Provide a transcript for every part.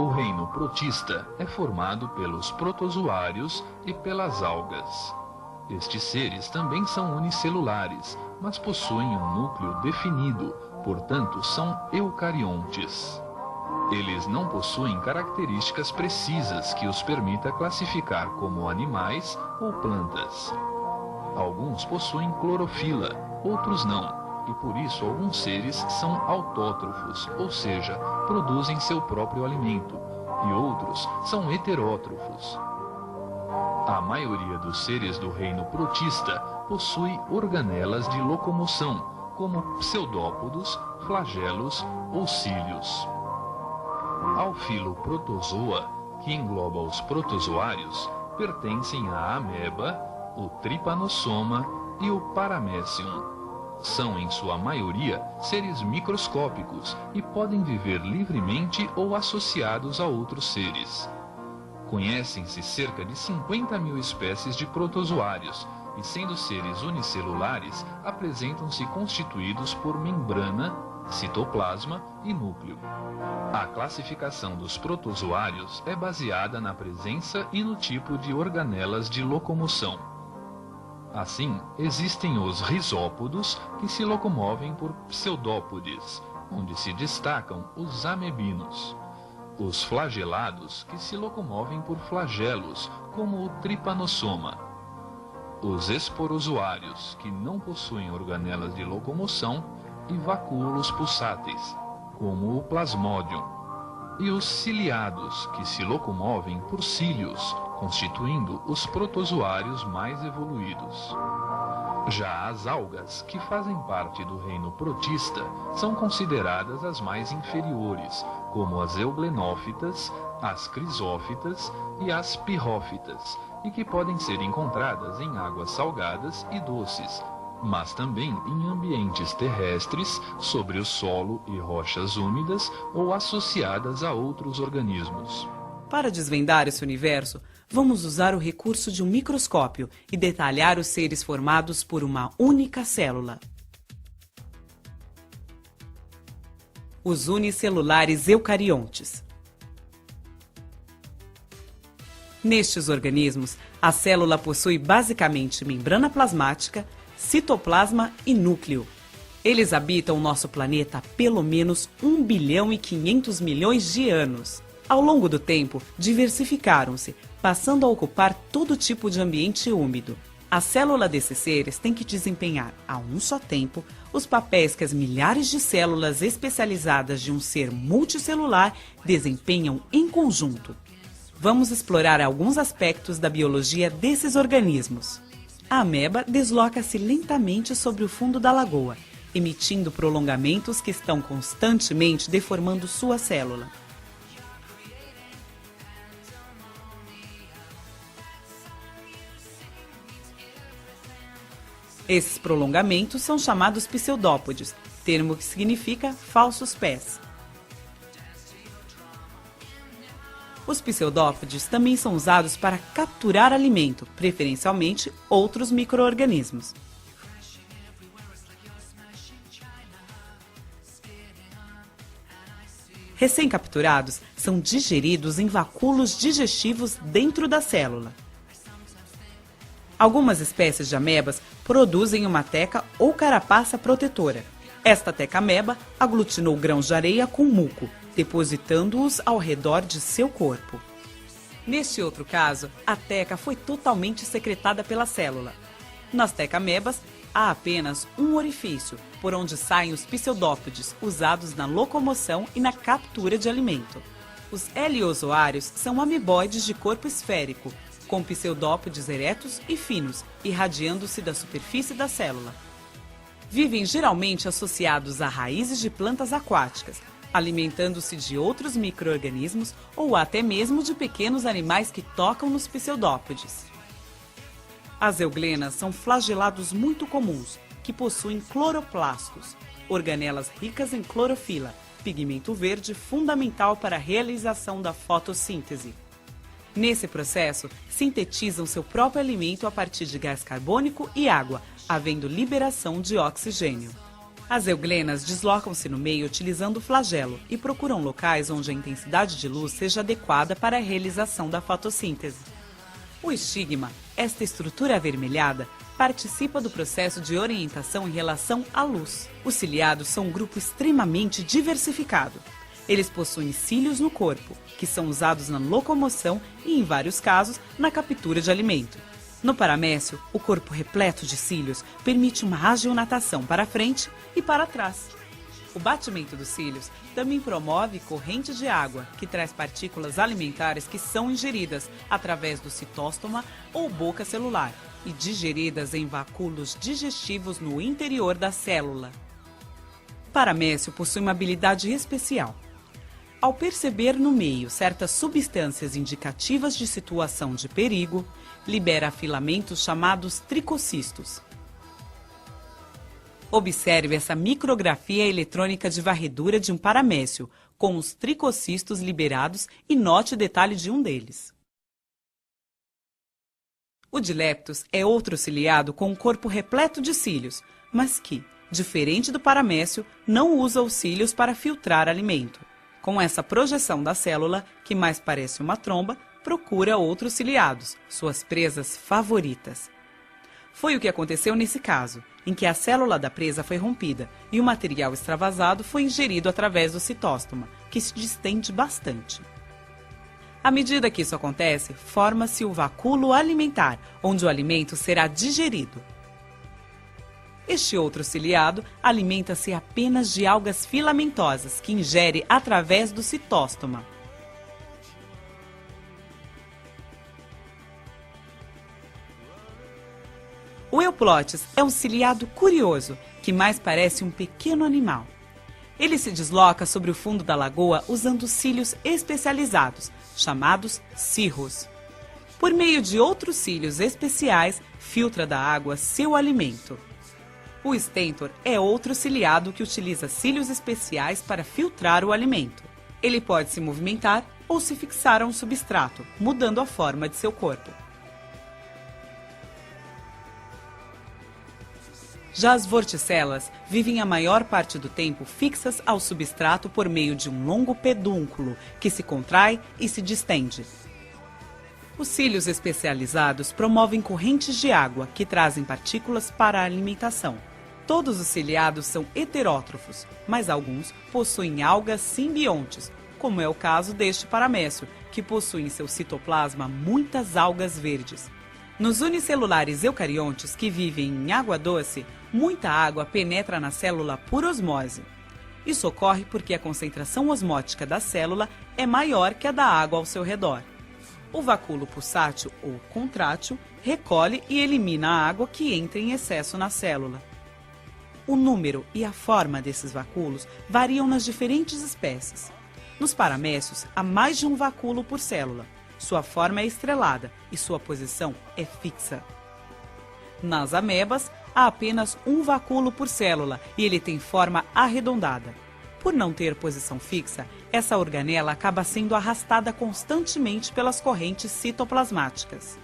O reino protista é formado pelos protozoários e pelas algas. Estes seres também são unicelulares, mas possuem um núcleo definido, portanto são eucariontes. Eles não possuem características precisas que os permita classificar como animais ou plantas. Alguns possuem clorofila, outros não, e por isso alguns seres são autótrofos, ou seja, produzem seu próprio alimento, e outros são heterótrofos. A maioria dos seres do reino protista possui organelas de locomoção, como pseudópodos, flagelos ou cílios. Ao filo protozoa, que engloba os protozoários, pertencem a ameba, o trypanosoma e o paramecium. São, em sua maioria, seres microscópicos e podem viver livremente ou associados a outros seres. Conhecem-se cerca de 50.000 espécies de protozoários e, sendo seres unicelulares, apresentam-se constituídos por membrana, citoplasma e núcleo. A classificação dos protozoários é baseada na presença e no tipo de organelas de locomoção. Assim, existem os rizópodos, que se locomovem por pseudópodes, onde se destacam os amebinos. Os flagelados, que se locomovem por flagelos, como o trypanosoma. Os esporozoários, que não possuem organelas de locomoção, e vacúolos pulsáteis, como o plasmodium. E os ciliados, que se locomovem por cílios, constituindo os protozoários mais evoluídos. Já as algas, que fazem parte do reino protista, são consideradas as mais inferiores, como as euglenófitas, as crisófitas e as pirrófitas, e que podem ser encontradas em águas salgadas e doces, mas também em ambientes terrestres, sobre o solo e rochas úmidas ou associadas a outros organismos. Para desvendar esse universo, vamos usar o recurso de um microscópio e detalhar os seres formados por uma única célula. Os unicelulares eucariontes. Nestes organismos, a célula possui basicamente membrana plasmática, citoplasma e núcleo. Eles habitam o nosso planeta há pelo menos 1 bilhão e 500 milhões de anos. Ao longo do tempo, diversificaram-se, passando a ocupar todo tipo de ambiente úmido. A célula desses seres tem que desempenhar, a um só tempo, os papéis que as milhares de células especializadas de um ser multicelular desempenham em conjunto. Vamos explorar alguns aspectos da biologia desses organismos. A ameba desloca-se lentamente sobre o fundo da lagoa, emitindo prolongamentos que estão constantemente deformando sua célula. Esses prolongamentos são chamados pseudópodes, termo que significa falsos pés. Os pseudópodes também são usados para capturar alimento, preferencialmente outros micro-organismos. Recém-capturados, são digeridos em vacúolos digestivos dentro da célula. Algumas espécies de amebas produzem uma teca ou carapaça protetora. Esta teca-ameba aglutinou grãos de areia com muco, depositando-os ao redor de seu corpo. Neste outro caso, a teca foi totalmente secretada pela célula. Nas teca-amebas, há apenas um orifício, por onde saem os pseudópodes, usados na locomoção e na captura de alimento. Os heliozoários são ameboides de corpo esférico, com pseudópodes eretos e finos, irradiando-se da superfície da célula. Vivem geralmente associados a raízes de plantas aquáticas, alimentando-se de outros micro-organismos ou até mesmo de pequenos animais que tocam nos pseudópodes. As euglenas são flagelados muito comuns, que possuem cloroplastos, organelas ricas em clorofila, pigmento verde fundamental para a realização da fotossíntese. Nesse processo, sintetizam seu próprio alimento a partir de gás carbônico e água, havendo liberação de oxigênio. As euglenas deslocam-se no meio utilizando o flagelo e procuram locais onde a intensidade de luz seja adequada para a realização da fotossíntese. O estigma, esta estrutura avermelhada, participa do processo de orientação em relação à luz. Os ciliados são um grupo extremamente diversificado. Eles possuem cílios no corpo, que são usados na locomoção e, em vários casos, na captura de alimento. No paramécio, o corpo repleto de cílios permite uma agionatação para frente e para trás. O batimento dos cílios também promove corrente de água, que traz partículas alimentares que são ingeridas através do citóstoma ou boca celular e digeridas em vacúolos digestivos no interior da célula. O paramécio possui uma habilidade especial. Ao perceber no meio certas substâncias indicativas de situação de perigo, libera filamentos chamados tricocistos. Observe essa micrografia eletrônica de varredura de um paramécio, com os tricocistos liberados e note o detalhe de um deles. O dileptus é outro ciliado com um corpo repleto de cílios, mas que, diferente do paramécio, não usa os cílios para filtrar alimento. Com essa projeção da célula, que mais parece uma tromba, procura outros ciliados, suas presas favoritas. Foi o que aconteceu nesse caso, em que a célula da presa foi rompida e o material extravasado foi ingerido através do citóstoma, que se distende bastante. À medida que isso acontece, forma-se o vacúolo alimentar, onde o alimento será digerido. Este outro ciliado alimenta-se apenas de algas filamentosas, que ingere através do citóstoma. O euplotes é um ciliado curioso, que mais parece um pequeno animal. Ele se desloca sobre o fundo da lagoa usando cílios especializados, chamados cirros. Por meio de outros cílios especiais, filtra da água seu alimento. O stentor é outro ciliado que utiliza cílios especiais para filtrar o alimento. Ele pode se movimentar ou se fixar a um substrato, mudando a forma de seu corpo. Já as vorticelas vivem a maior parte do tempo fixas ao substrato por meio de um longo pedúnculo, que se contrai e se distende. Os cílios especializados promovem correntes de água que trazem partículas para a alimentação. Todos os ciliados são heterótrofos, mas alguns possuem algas simbiontes, como é o caso deste paramécio, que possui em seu citoplasma muitas algas verdes. Nos unicelulares eucariontes que vivem em água doce, muita água penetra na célula por osmose. Isso ocorre porque a concentração osmótica da célula é maior que a da água ao seu redor. O vacúolo pulsátil ou contrátil recolhe e elimina a água que entra em excesso na célula. O número e a forma desses vacúolos variam nas diferentes espécies. Nos paramécios, há mais de um vacúolo por célula. Sua forma é estrelada e sua posição é fixa. Nas amebas, há apenas um vacúolo por célula e ele tem forma arredondada. Por não ter posição fixa, essa organela acaba sendo arrastada constantemente pelas correntes citoplasmáticas.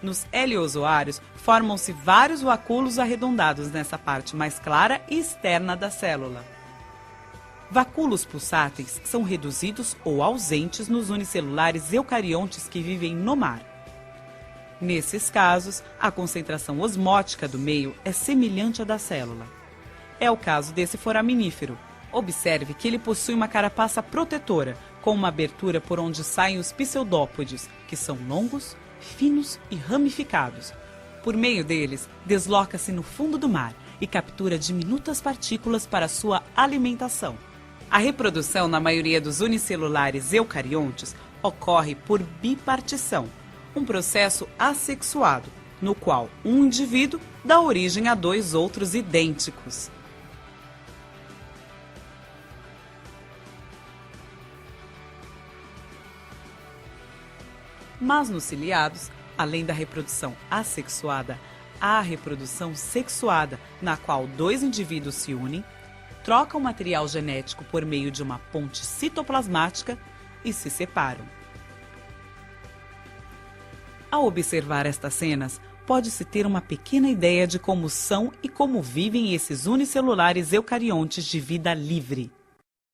Nos heliozoários, formam-se vários vacúolos arredondados nessa parte mais clara e externa da célula. Vacúolos pulsáteis são reduzidos ou ausentes nos unicelulares eucariontes que vivem no mar. Nesses casos, a concentração osmótica do meio é semelhante à da célula. É o caso desse foraminífero. Observe que ele possui uma carapaça protetora, com uma abertura por onde saem os pseudópodes, que são longos, finos e ramificados. Por meio deles, desloca-se no fundo do mar e captura diminutas partículas para sua alimentação. A reprodução na maioria dos unicelulares eucariontes ocorre por bipartição, um processo assexuado, no qual um indivíduo dá origem a dois outros idênticos. Mas nos ciliados, além da reprodução assexuada, há a reprodução sexuada, na qual dois indivíduos se unem, trocam material genético por meio de uma ponte citoplasmática e se separam. Ao observar estas cenas, pode-se ter uma pequena ideia de como são e como vivem esses unicelulares eucariontes de vida livre.